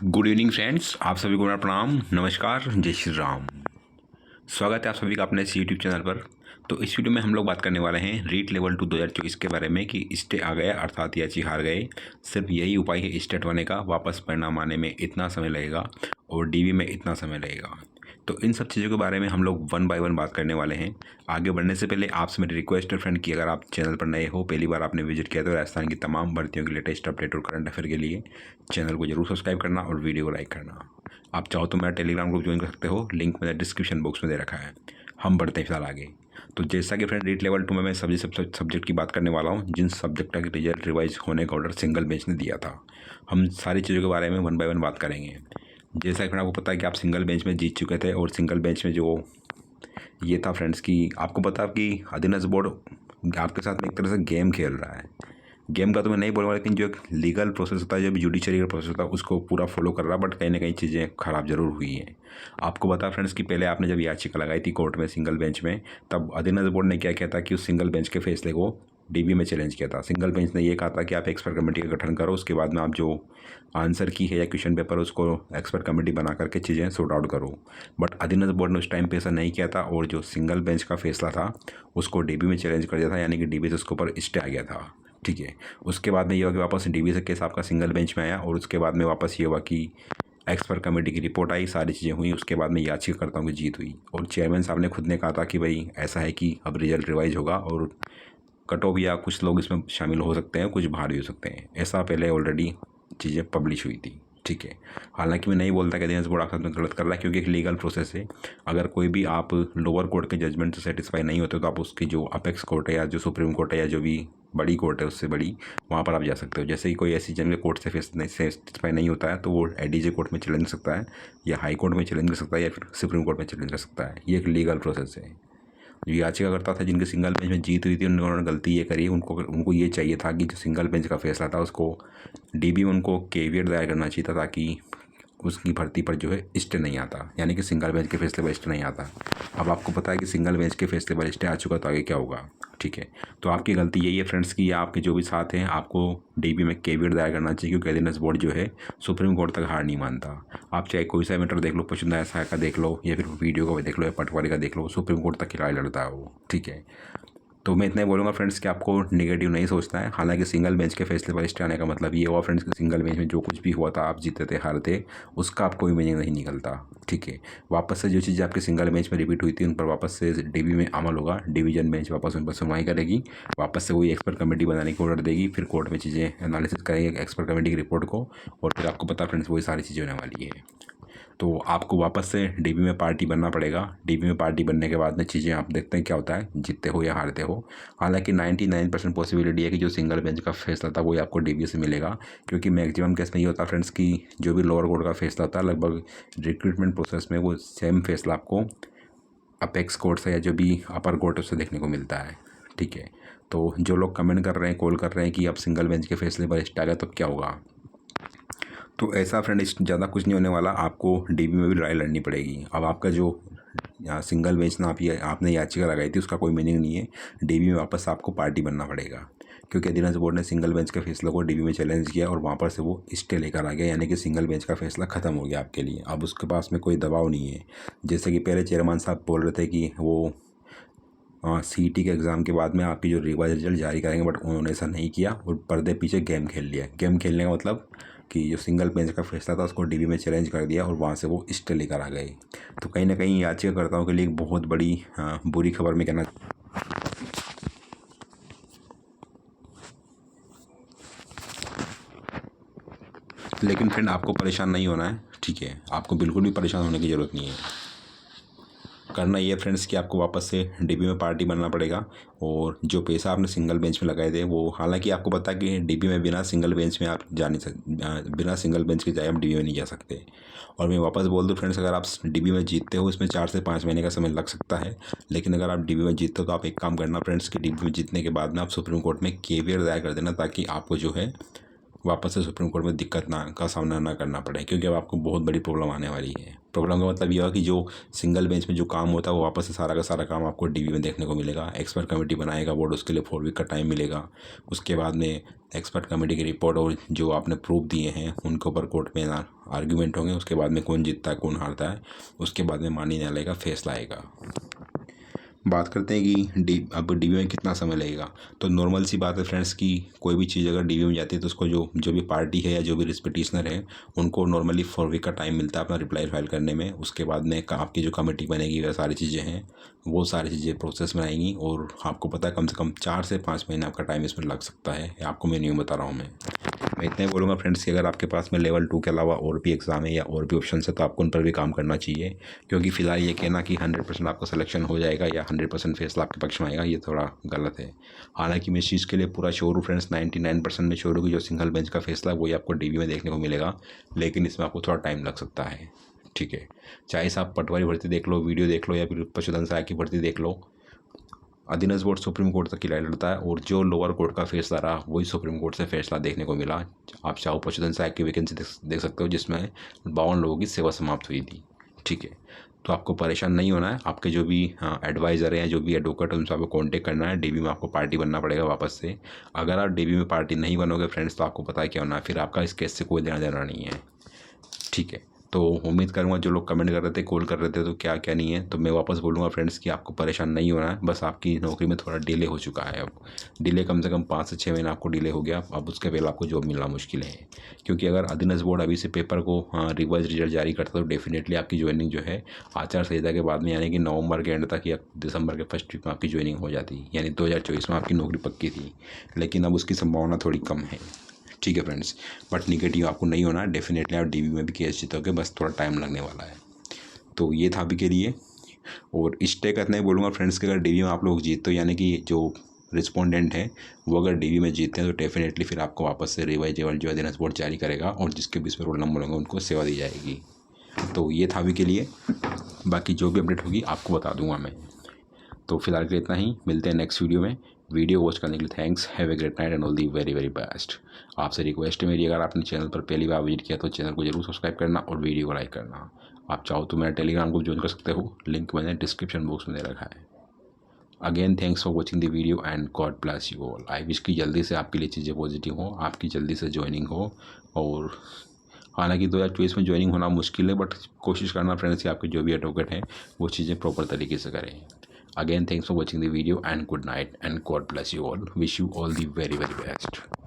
Good evening friends, आप सभी को मेरा प्रणाम, नमस्कार, जय श्री राम। स्वागत है आप सभी का अपने इस यूट्यूब चैनल पर। तो इस वीडियो में हम लोग बात करने वाले हैं रीट लेवल 2 2024 के बारे में कि स्टे आ गया अर्थात याची हार गए। सिर्फ यही उपाय है स्टेट होने का, वापस परिणाम आने में इतना समय लगेगा और डीबी में इतना समय लगेगा। तो इन सब चीज़ों के बारे में हम लोग वन बाय वन बात करने वाले हैं। आगे बढ़ने से पहले आपसे मेरी रिक्वेस्ट है फ्रेंड कि अगर आप चैनल पर नए हो, पहली बार आपने विजिट किया तो राजस्थान की तमाम भर्तियों की लेटेस्ट अपडेट और करंट अफेयर के लिए चैनल को जरूर सब्सक्राइब करना और वीडियो को लाइक करना। आप चाहो तो मेरा टेलीग्राम ग्रुप ज्वाइन कर सकते हो, लिंक मैंने डिस्क्रिप्शन बॉक्स में दे रखा है। हम बढ़ते हैं फिलहाल आगे। तो जैसा कि फ्रेंड रीट लेवल 2 में मैं सभी सब्जेक्ट की बात करने वाला हूँ जिन सब्जेक्ट का रिजल्ट रिवाइज होने का ऑर्डर सिंगल बेंच ने दिया था। हम सारी चीज़ों के बारे में वन बाय वन बात करेंगे। जैसा कि फ्रेंड आपको पता है कि आप सिंगल बेंच में जीत चुके थे और सिंगल बेंच में जो ये था फ्रेंड्स कि आपको पता कि अधीनस्थ बोर्ड आपके साथ में एक तरह से गेम खेल रहा है। गेम का तो मैं नहीं बोलूँगा, लेकिन जो एक लीगल प्रोसेस होता है, जो जुडिशरी का प्रोसेस होता है, उसको पूरा फॉलो कर रहा है। बट कहीं ना कहीं चीज़ें ख़राब जरूर हुई हैं। आपको पता फ्रेंड्स कि पहले आपने जब याचिका लगाई थी कोर्ट में सिंगल बेंच में, तब अधीनस्थ बोर्ड ने क्या किया था कि उस सिंगल बेंच के फैसले को डीबी में चैलेंज किया था। सिंगल बेंच ने ये कहा था कि आप एक्सपर्ट कमेटी का गठन करो, उसके बाद में आप जो आंसर की है या क्वेश्चन पेपर उसको एक्सपर्ट कमेटी बना करके चीज़ें सॉर्ट आउट करो। बट अधीनस्थ बोर्ड ने उस टाइम पे ऐसा नहीं किया था और जो सिंगल बेंच का फैसला था उसको डीबी में चैलेंज कर दिया था, यानी कि डीबी से उसके ऊपर स्टे आ गया था। ठीक है, उसके बाद में ये हुआ कि वापस डीबी से केस आपका सिंगल बेंच में आया और उसके बाद में वापस ये हुआ कि एक्सपर्ट कमेटी की रिपोर्ट आई, सारी चीज़ें हुई। उसके बाद में याचिकाकर्ताओं की जीत हुई और चेयरमैन साहब ने खुद ने कहा था कि भाई ऐसा है कि अब रिजल्ट रिवाइज होगा और कट ऑफ या कुछ लोग इसमें शामिल हो सकते हैं, कुछ बाहर भी हो सकते हैं। ऐसा पहले ऑलरेडी चीज़ें पब्लिश हुई थी। ठीक है, हालांकि मैं नहीं बोलता कि अधीनस्थ बोर्ड आपके साथ में गलत कर रहा है, क्योंकि एक लीगल प्रोसेस है। अगर कोई भी आप लोअर कोर्ट के जजमेंट से सेटिस्फाई नहीं होते तो आप उसकी जो अपेक्स कोर्ट है या जो सुप्रीम कोर्ट है या जो भी बड़ी कोर्ट है उससे बड़ी, वहाँ पर आप जा सकते हो। जैसे कि कोई ऐसी जनरल कोर्ट से सेटिस्फाई नहीं होता है तो वो एडीजे कोर्ट में चैलेंज कर सकता है या हाई कोर्ट में चैलेंज कर सकता है या फिर सुप्रीम कोर्ट में चैलेंज कर सकता है। ये एक लीगल प्रोसेस है। जो याचिकाकर्ता था जिनके सिंगल बेंच में जीत हुई थी, उन्होंने गलती ये करी, उनको ये चाहिए था कि जो सिंगल बेंच का फैसला था उसको डीबी में उनको केवियट दायर करना चाहिए था, ताकि उसकी भर्ती पर जो है स्टे नहीं आता, यानी कि सिंगल बेंच के फैसले पर स्टे नहीं आता। अब आपको पता है कि सिंगल बेंच के फैसले पर स्टे आ चुका तो आगे क्या होगा। ठीक है, तो आपकी गलती यही है फ्रेंड्स कि आपके जो भी साथ हैं आपको डीबी में केवियट दायर करना चाहिए, क्योंकि अधीनस्थ बोर्ड जो है सुप्रीम कोर्ट तक हार नहीं मानता। आप चाहे कोई सा मैटर देख लो, पुष्पांजलि सहाय का देख लो या फिर वीडियो का देख लो या पटवारी का देख लो, सुप्रीम कोर्ट तक की लड़ाई लड़ता है वो। ठीक है, तो मैं इतना ही बोलूँगा फ्रेंड्स कि आपको नेगेटिव नहीं सोचना है। हालांकि सिंगल बेंच के फैसले पर स्टे आने का मतलब ये हुआ फ्रेंड्स कि सिंगल बेंच में जो कुछ भी हुआ था, आप जीते थे हारते, उसका आपको कोई मीनिंग नहीं निकलता। ठीक है, वापस से जो चीज़ें आपके सिंगल बेंच में रिपीट हुई थी उन पर वापस से डीबी में अमल होगा। डिवीजन बेंच वापस उन पर सुनवाई करेगी, वापस से वही एक्सपर्ट कमेटी बनाने की ऑर्डर देगी, फिर कोर्ट में चीज़ें एनालिसिस करेंगे एक्सपर्ट कमेटी की रिपोर्ट को, और फिर आपको पता फ्रेंड्स वही सारी चीज़ें होने वाली है। तो आपको वापस से डीबी में पार्टी बनना पड़ेगा। डीबी में पार्टी बनने के बाद में चीज़ें आप देखते हैं क्या होता है, जीतते हो या हारते हो। हालांकि 99% पॉसिबिलिटी है कि जो सिंगल बेंच का फैसला था वही आपको डीबी से मिलेगा, क्योंकि मैक्सिमम केस में ये होता है फ्रेंड्स कि जो भी लोअर कोर्ट का फैसला था लगभग रिक्रूटमेंट प्रोसेस में वो सेम फैसला आपको अपेक्स कोर्ट से या जो भी अपर कोर्ट उससे देखने को मिलता है। ठीक है, तो जो लोग कमेंट कर रहे हैं, कॉल कर रहे हैं कि अब सिंगल बेंच के फैसले पर स्टे आ गया तो क्या होगा, तो ऐसा फ्रेंड ज़्यादा कुछ नहीं होने वाला। आपको डीबी में भी लड़ाई लड़नी पड़ेगी। अब आपका जो यहाँ सिंगल बेंच ना आपने याचिका लगाई थी उसका कोई मीनिंग नहीं है। डीबी में वापस आपको पार्टी बनना पड़ेगा, क्योंकि अधीनस्थ बोर्ड ने सिंगल बेंच के फैसले को डीबी में चैलेंज किया और वहाँ पर से वो स्टे लेकर आ गया, यानी कि सिंगल बेंच का फैसला ख़त्म हो गया आपके लिए। अब उसके पास में कोई दबाव नहीं है। जैसे कि पहले चेयरमैन साहब बोल रहे थे कि वो सीईटी के एग्ज़ाम के बाद में आपकी जो रिवाइज रिजल्ट जारी करेंगे, बट उन्होंने ऐसा नहीं किया और पर्दे पीछे गेम खेल लिया। गेम खेलने का मतलब कि जो सिंगल बेंच का फैसला था उसको डीबी में चैलेंज कर दिया और वहाँ से वो स्टे लेकर आ गए। तो कहीं ना कहीं याचिकाकर्ताओं के लिए एक बहुत बड़ी बुरी खबर में कहना, लेकिन फ्रेंड आपको परेशान नहीं होना है। ठीक है, आपको बिल्कुल भी परेशान होने की ज़रूरत नहीं है। करना ये फ्रेंड्स कि आपको वापस से डीबी में पार्टी बनना पड़ेगा और जो पैसा आपने सिंगल बेंच में लगाए थे वो, हालांकि आपको पता है कि डीबी में बिना सिंगल बेंच में आप जा नहीं सकते, बिना सिंगल बेंच के जाए आप डीबी में नहीं जा सकते। और मैं वापस बोल दूँ फ्रेंड्स, अगर आप डीबी में जीतते हो इसमें 4 से 5 महीने का समय लग सकता है, लेकिन अगर आप डीबी में जीतते हो तो आप एक काम करना फ्रेंड्स कि डीबी में जीतने के बाद में आप सुप्रीम कोर्ट में केवियर दायर कर देना, ताकि आपको जो है वापस से सुप्रीम कोर्ट में दिक्कत ना का सामना ना करना पड़े, क्योंकि अब आपको बहुत बड़ी प्रॉब्लम आने वाली है। प्रॉब्लम का मतलब यह है कि जो सिंगल बेंच में जो काम होता है वो वापस से सारा का सारा काम आपको डीबी में देखने को मिलेगा। एक्सपर्ट कमेटी बनाएगा बोर्ड, उसके लिए 4 वीक का टाइम मिलेगा। उसके बाद में एक्सपर्ट कमेटी की रिपोर्ट और जो आपने प्रूफ दिए हैं उनके ऊपर कोर्ट में आर्ग्यूमेंट होंगे। उसके बाद में कौन जीतता है कौन हारता है, उसके बाद में माननीय न्यायालय का फैसला आएगा। बात करते हैं कि अब डीबी में कितना समय लगेगा। तो नॉर्मल सी बात है फ्रेंड्स कि कोई भी चीज़ अगर डीबी में जाती है तो उसको जो भी पार्टी है या जो भी पिटिशनर है उनको नॉर्मली 4 वीक का टाइम मिलता है अपना रिप्लाई फाइल करने में। उसके बाद में आपकी जो कमेटी बनेगी वह सारी चीज़ें हैं, वो सारी चीज़ें प्रोसेस में आएंगी और आपको पता है कम से कम 4 से 5 महीने आपका टाइम इसमें लग सकता है। आपको मैं नहीं बता रहा हूँ। मैं इतना ही बोलूँगा फ्रेंड्स कि अगर आपके पास में लेवल 2 के अलावा और भी एग्ज़ाम है या और भी ऑप्शन है तो आपको उन पर भी काम करना चाहिए, क्योंकि फ़िलहाल ये कहना कि 100% आपका सिलेक्शन हो जाएगा या 100% फैसला आपके पक्ष में आएगा ये थोड़ा गलत है। हालांकि मैं इस चीज़ के लिए पूरा श्योर हूँ फ्रेंड्स, 99% में श्योर हूँ कि जो सिंगल बेंच का फैसला है वही आपको डीबी में देखने को मिलेगा, लेकिन इसमें आपको थोड़ा टाइम लग सकता है। ठीक है, चाहे आप पटवारी भर्ती देख लो, वीडियो देख लो, या फिर पशुधन सहायक की भर्ती देख लो, अधीनस्थ बोर्ड सुप्रीम कोर्ट तक की लड़ाई लड़ता है और जो लोअर कोर्ट का फैसला रहा वही सुप्रीम कोर्ट से फैसला देखने को मिला। आप चाहो पशुधन सहायक की वैकेंसी देख सकते हो जिसमें 52 लोगों की सेवा समाप्त हुई थी। ठीक है, तो आपको परेशान नहीं होना है। आपके जो भी एडवाइज़र हैं, जो भी एडवोकेट है, उनसे आपको कांटेक्ट करना है। डीबी में आपको पार्टी बनना पड़ेगा वापस से। अगर आप डीबी में पार्टी नहीं बनोगे फ्रेंड्स तो आपको पता है क्या होना है, फिर आपका इस केस से कोई लेना देना नहीं है। ठीक है, तो उम्मीद करूँगा जो लोग कमेंट कर रहे थे, कॉल कर रहे थे, तो क्या क्या नहीं है, तो मैं वापस बोलूँगा फ्रेंड्स कि आपको परेशान नहीं होना है। बस आपकी नौकरी में थोड़ा डिले हो चुका है। अब डिले कम से कम 5 से 6 महीने आपको डिले हो गया। अब उसके पहले आपको जॉब मिलना मुश्किल है, क्योंकि अगर अधीनस्थ बोर्ड अभी से पेपर को रिवाइज रिजल्ट जारी करता तो डेफिनेटली आपकी ज्वाइनिंग जो है आचार संहिता के बाद में, यानी कि नवंबर के एंड तक या दिसंबर के फर्स्ट वीक में आपकी ज्वाइनिंग हो जाती, यानी 2024 में आपकी नौकरी पक्की थी। लेकिन अब उसकी संभावना थोड़ी कम है। ठीक है फ्रेंड्स, बट निगेटिव आपको नहीं होना है। डेफिनेटली आप डीबी में भी केस जीतोगे, बस थोड़ा टाइम लगने वाला है। तो ये था अभी के लिए। और स्टे का इतना ही बोलूँगा फ्रेंड्स कि अगर डीबी में आप लोग जीतते हो, यानी कि जो रिस्पोंडेंट हैं वो अगर डीबी में जीतते हैं तो डेफिनेटली फिर आपको वापस से रिवाइजेबल जो अधीनस्थ बोर्ड जारी करेगा और जिसके भी इसमें रोल नंबर होंगे उनको सेवा दी जाएगी। तो ये था अभी के लिए, बाकी जो भी अपडेट होगी आपको बता दूंगा मैं। तो फिलहाल के लिए इतना ही, मिलते हैं नेक्स्ट वीडियो में। वीडियो वॉच करने के लिए thanks, have a great night and all the very very best. आपसे रिक्वेस्ट है मेरी, अगर आपने चैनल पर पहली बार विजिट किया तो चैनल को जरूर सब्सक्राइब करना और वीडियो को लाइक करना। आप चाहो तो मेरा टेलीग्राम को ज्वाइन कर सकते हो, लिंक मैंने डिस्क्रिप्शन बॉक्स में दे रखा है। Again thanks for watching the video and God bless you all. I wish कि जल्दी से आपके लिए चीज़ें पॉजिटिव हो, आपकी जल्दी से ज्वाइनिंग हो। और हालांकि 2024 में ज्वाइनिंग होना मुश्किल है, बट कोशिश करना फ्रेंड्स कि आपके जो भी एडवोकेट हैं वो चीज़ें प्रॉपर तरीके से करें। Again, thanks for watching the video and good night and God bless you all. Wish you all the very very best.